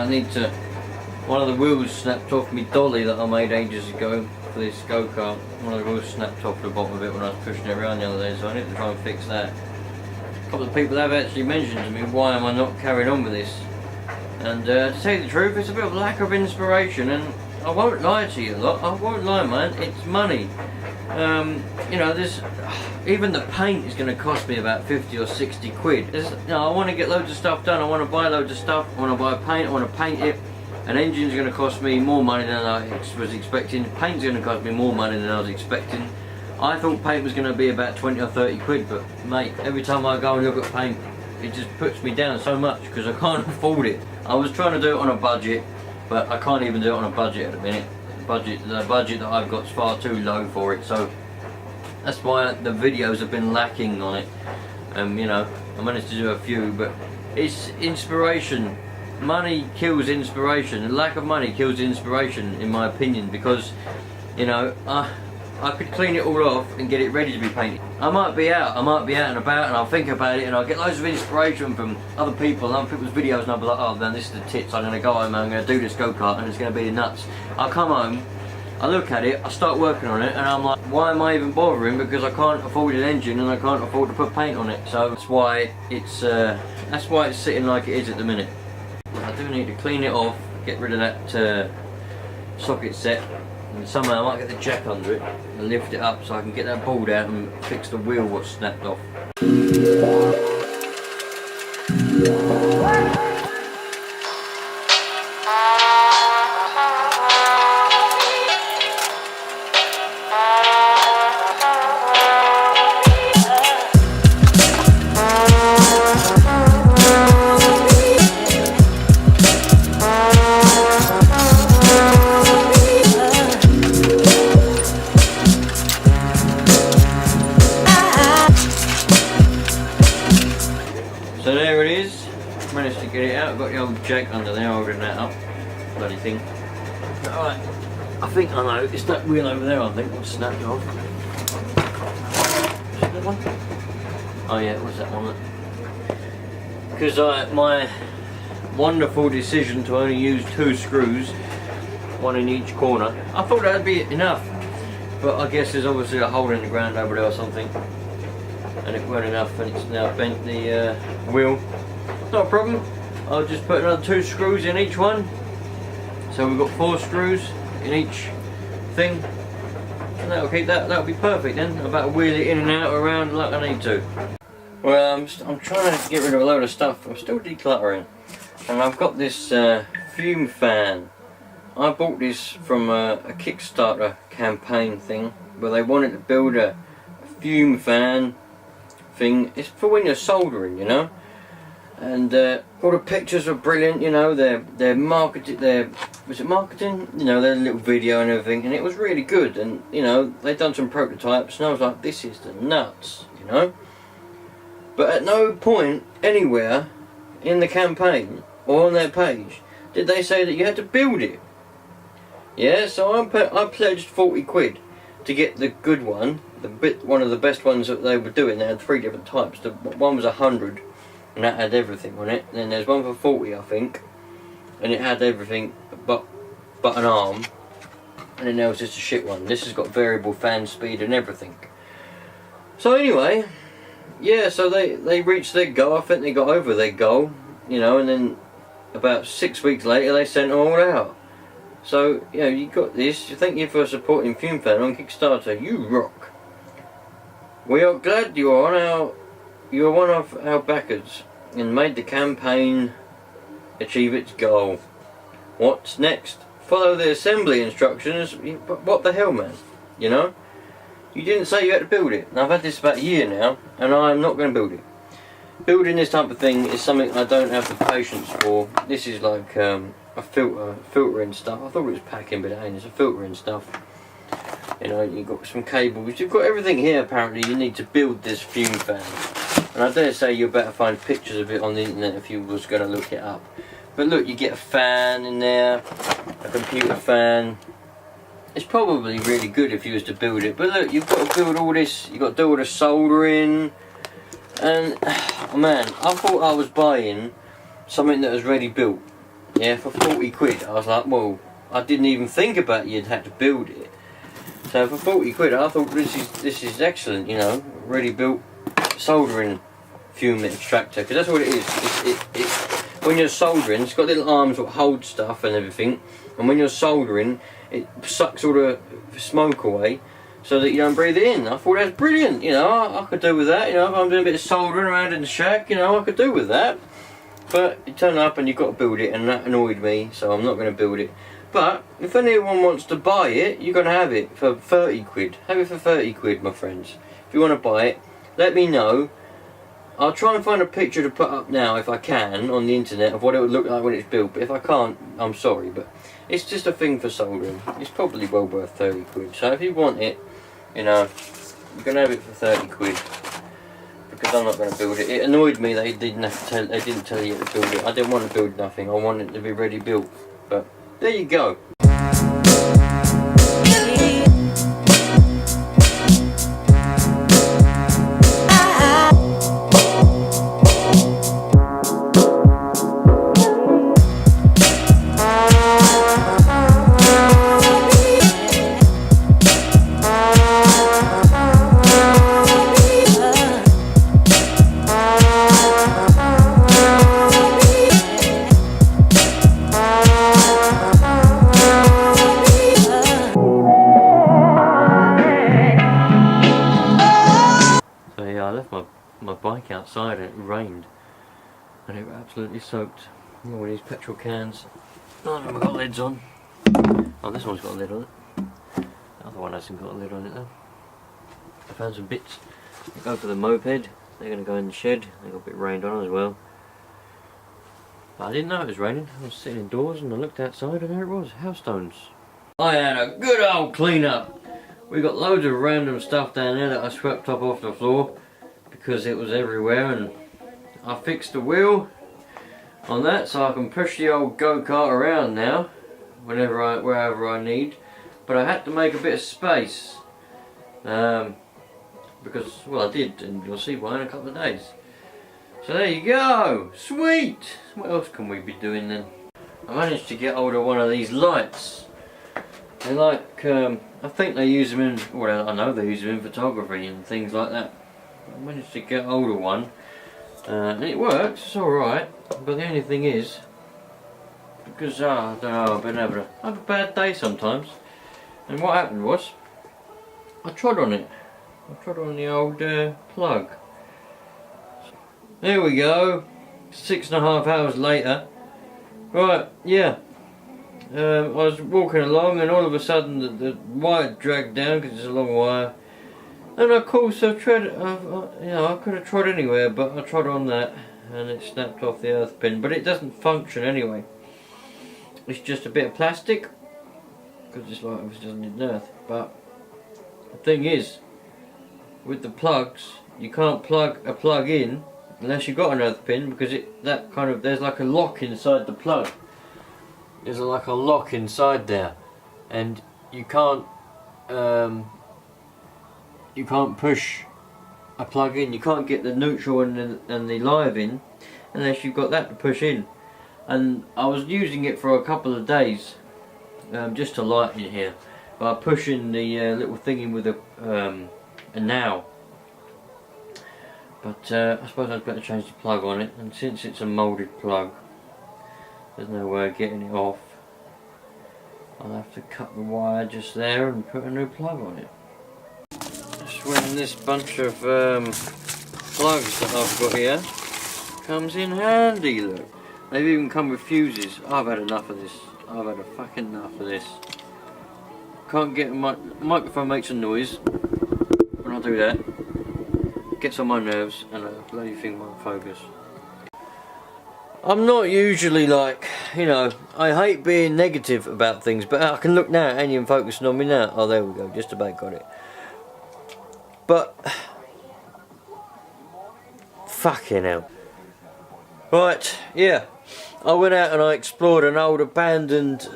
I need to, one of the wheels snapped off my dolly that I made ages ago for this go-kart. One of the wheels snapped off the bottom of it when I was pushing it around the other day, so I need to try and fix that. A couple of people have actually mentioned to me, why am I not carrying on with this? And to tell you the truth, it's a bit of lack of inspiration, and I won't lie to you lot, I won't lie man, it's money. You know, even the paint is going to cost me about 50 or 60 quid. You know, I want to get loads of stuff done, I want to buy loads of stuff, I want to buy paint, I want to paint it. An engine's going to cost me more money than I was expecting. Paint's going to cost me more money than I was expecting. I thought paint was going to be about 20 or 30 quid, but mate, every time I go and look at paint, it just puts me down so much because I can't afford it. I was trying to do it on a budget, but I can't even do it on a budget at the minute. The budget that I've got is far too low for it, so that's why the videos have been lacking on it. You know, I managed to do a few, but it's inspiration. Money kills inspiration. The lack of money kills inspiration, in my opinion, because, you know, I could clean it all off and get it ready to be painted. I might be out and about, and I'll think about it, and I'll get loads of inspiration from other people's videos, and I'll be like, oh man, this is the tits, I'm going to go home, I'm going to do this go-kart, and it's going to be the nuts. I'll come home, I look at it, I start working on it, and I'm like, why am I even bothering? Because I can't afford an engine, and I can't afford to put paint on it. So that's why it's sitting like it is at the minute. I do need to clean it off, get rid of that socket set, and somehow I might get the jack under it and lift it up so I can get that board out and fix the wheel what's snapped off. So there it is, managed to get it out, got the old jack under there holding that up, bloody thing. Alright, I think I know, it's that wheel over there I think what's snapped off. Is it that one? Oh yeah, it was that one. Because my wonderful decision to only use 2 screws, one in each corner, I thought that would be enough. But I guess there's obviously a hole in the ground over there or something. And it weren't enough, and it's now bent the wheel. Not a problem, I'll just put another 2 screws in each one. So we've got 4 screws in each thing, and that'll be perfect then. I'm about to wheel it in and out around like I need to. Well, I'm trying to get rid of a load of stuff. I'm still decluttering, and I've got this fume fan. I bought this from a Kickstarter campaign thing where they wanted to build a fume fan thing. It's for when you're soldering, you know, and all the pictures are brilliant, you know, they're marketed, was it marketing? You know, their little video and everything, and it was really good, and you know, they'd done some prototypes, and I was like, this is the nuts, you know. But at no point anywhere in the campaign or on their page did they say that you had to build it. Yeah, so I pledged 40 quid to get the good one, one of the best ones that they were doing. They had 3 different types. The one was 100, and that had everything on it. And then there's one for 40, I think, and it had everything but an arm. And then there was just a shit one. This has got variable fan speed and everything. So anyway, yeah, so they reached their goal. I think they got over their goal, you know, and then about 6 weeks later they sent them all out. So, you know, you got this. Thank you for supporting Fume Fan on Kickstarter. You rock. We are glad you are one of our backers and made the campaign achieve its goal. What's next? Follow the assembly instructions. What the hell, man? You know? You didn't say you had to build it. Now, I've had this about a year now, and I'm not going to build it. Building this type of thing is something I don't have the patience for. This is like a filtering stuff. I thought it was packing, but it ain't. It's a filtering stuff. You know, you've got some cables. You've got everything here, apparently, you need to build this fume fan. And I dare say you better find pictures of it on the internet if you was going to look it up. But look, you get a fan in there, a computer fan. It's probably really good if you was to build it. But look, you've got to build all this. You've got to do all the soldering. And, oh man, I thought I was buying something that was ready built. yeah, for 40 quid. I was like, well, I didn't even think about you'd have to build it. So for 40 quid, I thought this is excellent, you know, ready built soldering fume extractor, because that's what it is. When you're soldering, it's got little arms that hold stuff and everything, and when you're soldering, it sucks all the smoke away so that you don't breathe it in. I thought that's brilliant, you know, I could do with that, you know, if I'm doing a bit of soldering around in the shack, you know, I could do with that. But you turn up and you've got to build it, and that annoyed me, so I'm not going to build it. But if anyone wants to buy it, you're going to have it for 30 quid. Have it for 30 quid, my friends. If you want to buy it, let me know. I'll try and find a picture to put up now, if I can, on the internet of what it would look like when it's built. But if I can't, I'm sorry, but it's just a thing for soldering. It's probably well worth 30 quid. So if you want it, you know, you're going to have it for 30 quid. Because I'm not going to build it. It annoyed me that they didn't tell you to build it. I didn't want to build nothing. I wanted it to be ready built. But there you go. My bike outside and it rained and it absolutely soaked. All these petrol cans. None of them have got lids on. Oh, this one's got a lid on it. The other one hasn't got a lid on it though. I found some bits that go for the moped. They're going to go in the shed. They got a bit rained on as well. But I didn't know it was raining. I was sitting indoors and I looked outside and there it was, hailstones. I had a good old clean up. We got loads of random stuff down there that I swept up off the floor, because it was everywhere, and I fixed the wheel on that so I can push the old go-kart around now wherever I need. But I had to make a bit of space because, well, I did, and you'll see why in a couple of days. So there you go, sweet. What else can we be doing then? I managed to get hold of one of these lights. They like, I think they use them in, well, I know they use them in photography and things like that. I managed to get hold of one, and it works, it's alright, but the only thing is, because I don't know, I've been having I have a bad day sometimes, and what happened was, I trod on it. I trod on the old plug. There we go, 6.5 hours later. Right, yeah, I was walking along and all of a sudden the wire dragged down because it's a long wire. And of course I trod, you know, I could have trod anywhere, but I trod on that and it snapped off the earth pin. But it doesn't function anyway. It's just a bit of plastic, because it's like it doesn't need an earth. But the thing is, with the plugs, you can't plug a plug in unless you've got an earth pin, because there's like a lock inside the plug. There's like a lock inside there, and you can't push a plug in. You can't get the neutral and the live in unless you've got that to push in. And I was using it for a couple of days just to light in here by pushing the little thing in with a nail. But I suppose I'd better change the plug on it, and since it's a moulded plug, there's no way of getting it off. I'll have to cut the wire just there and put a new plug on it. That's when this bunch of plugs that I've got here comes in handy, look. They've even come with fuses. I've had enough of this. I've had a fucking enough of this. Can't get my microphone makes a noise when I do that. Gets on my nerves and a bloody thing won't focus. I'm not usually like, you know, I hate being negative about things, but I can look now at Annie and focusing on me now. Oh, there we go, just about got it. But, fucking hell. Right, yeah. I went out and I explored an old abandoned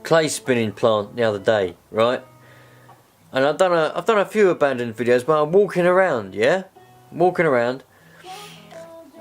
clay spinning plant the other day, right? And I've done a few abandoned videos, but I'm walking around, yeah? Walking around.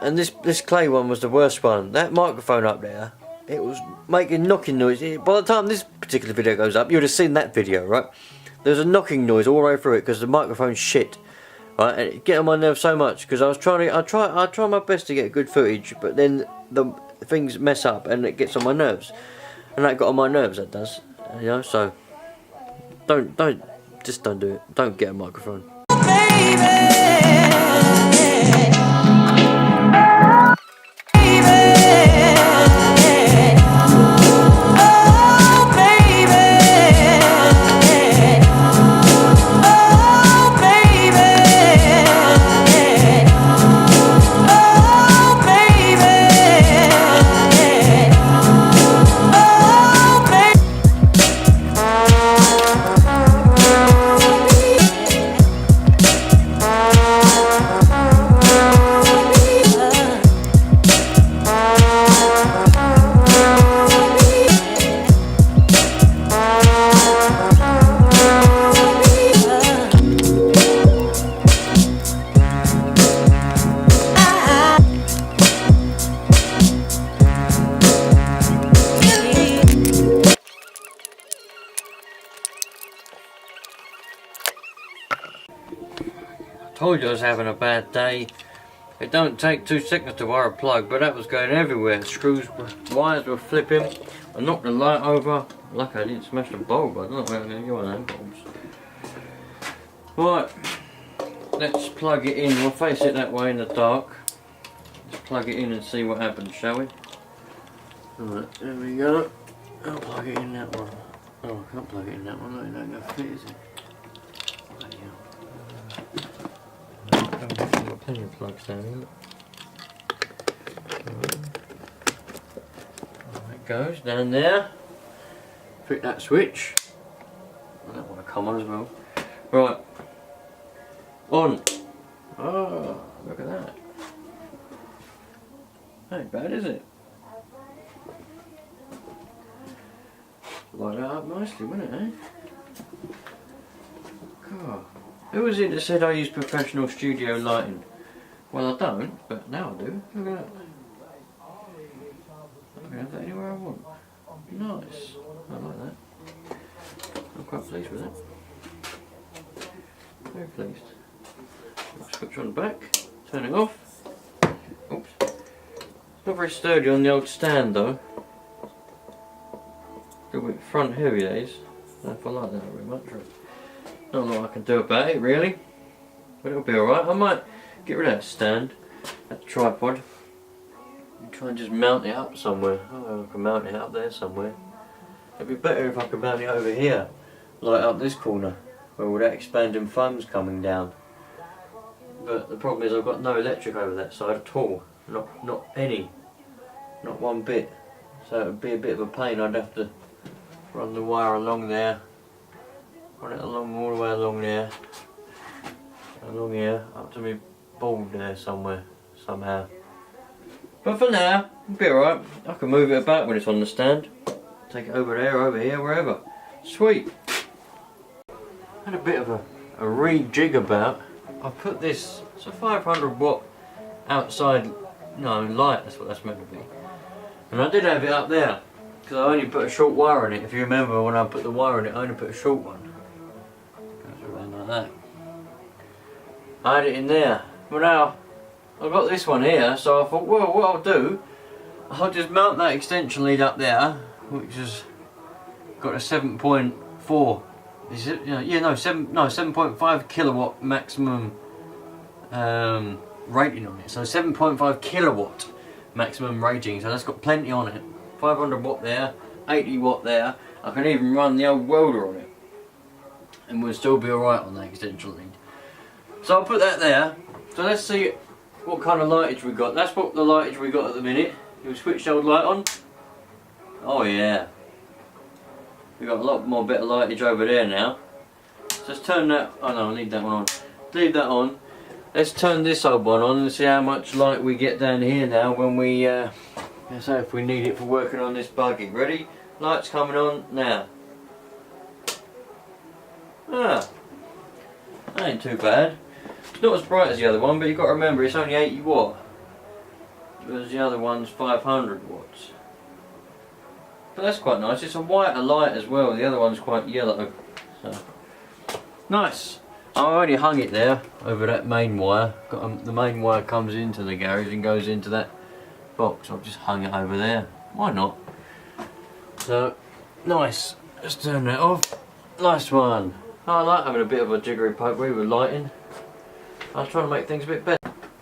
And this clay one was the worst one. That microphone up there, it was making knocking noise. By the time this particular video goes up, you would have seen that video, right? There's a knocking noise all the way through it because the microphone's shit, right? And it get on my nerves so much because I try my best to get good footage, but then the things mess up and it gets on my nerves, and that got on my nerves. That does, you know. So don't do it. Don't get a microphone. Told you I was having a bad day. It don't take 2 seconds to wire a plug, but that was going everywhere. Wires were flipping. I knocked the light over. Luckily I didn't smash the bulb. I don't know where I'm going to get one of them bulbs. Right, let's plug it in. We'll face it that way in the dark. Let's plug it in and see what happens, shall we? Alright, there we go. I'll plug it in that one. Oh, I can't plug it in that one. That ain't going to fit, is it? Got plenty of plugs down here. It goes down there. Fit that switch. I don't want to come on as well. Right. On. Oh, look at that. Ain't bad, is it? Light that up nicely, wouldn't it, eh? God. Who was it that said I use professional studio lighting? Well, I don't, but now I do. Look at that. I can have that anywhere I want. Nice. I like that. I'm quite pleased with it. Very pleased. Switch on the back. Turn it off. Oops. Not very sturdy on the old stand though. A little bit front heavy, that is. I don't know if I like that very much. Not a lot I can do about it really, but it'll be alright. I might get rid of that stand, that tripod, and try and just mount it up somewhere. Oh, I can mount it up there somewhere. It'd be better if I could mount it over here, like up this corner, where all that expanding foam's coming down. But the problem is I've got no electric over that side at all. Not any. Not one bit. So it would be a bit of a pain. I'd have to run the wire along there. Run it along all the way along there, along here, up to my board there somewhere, somehow. But for now, it'll be alright. I can move it about when it's on the stand. Take it over there, over here, wherever. Sweet. Had a bit of a rejig about. I put this, it's a 500 watt outside, light, that's what that's meant to be. And I did have it up there, because I only put a short wire in it. If you remember when I put the wire in it, I only put a short one. Like that. I had it in there, but now I've got this one here, so I thought, well, what I'll do, I'll just mount that extension lead up there, which has got a 7.4. Is it? Yeah, no, 7.5 kilowatt maximum rating on it. So 7.5 kilowatt maximum rating. So that's got plenty on it. 500 watt there, 80 watt there. I can even run the old welder on it. And we'll still be alright on that extension lead. So I'll put that there. So let's see what kind of lightage we got. That's what the lightage we got at the minute. We'll switch the old light on. Oh yeah. We've got a lot more better lightage over there now. So let's turn that, oh no, I need that one on. Leave that on. Let's turn this old one on and see how much light we get down here now when we, let's say if we need it for working on this buggy. Ready? Lights coming on now. Ah, that ain't too bad. It's not as bright as the other one, but you've got to remember it's only 80 watt. whereas the other one's 500 watts. But that's quite nice. It's a whiter light as well. The other one's quite yellow. So nice. I already hung it there over that main wire. The main wire comes into the garage and goes into that box. I've just hung it over there. Why not? So nice. Let's turn that off. Nice one. I like having a bit of a jiggery pokery with lighting. I was trying to make things a bit better.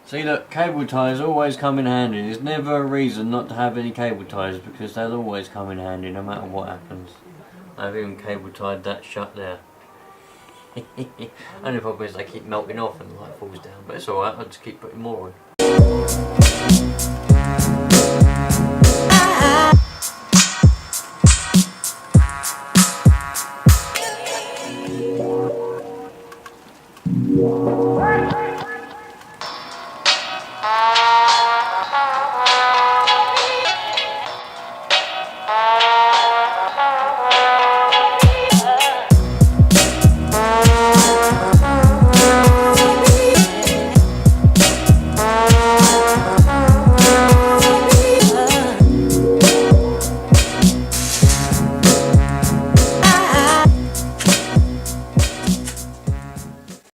See, look, cable ties always come in handy. There's never a reason not to have any cable ties because they'll always come in handy no matter what happens. I've even cable tied that shut there. Only problem is they keep melting off and the light falls down, but it's alright, I'll just keep putting more on.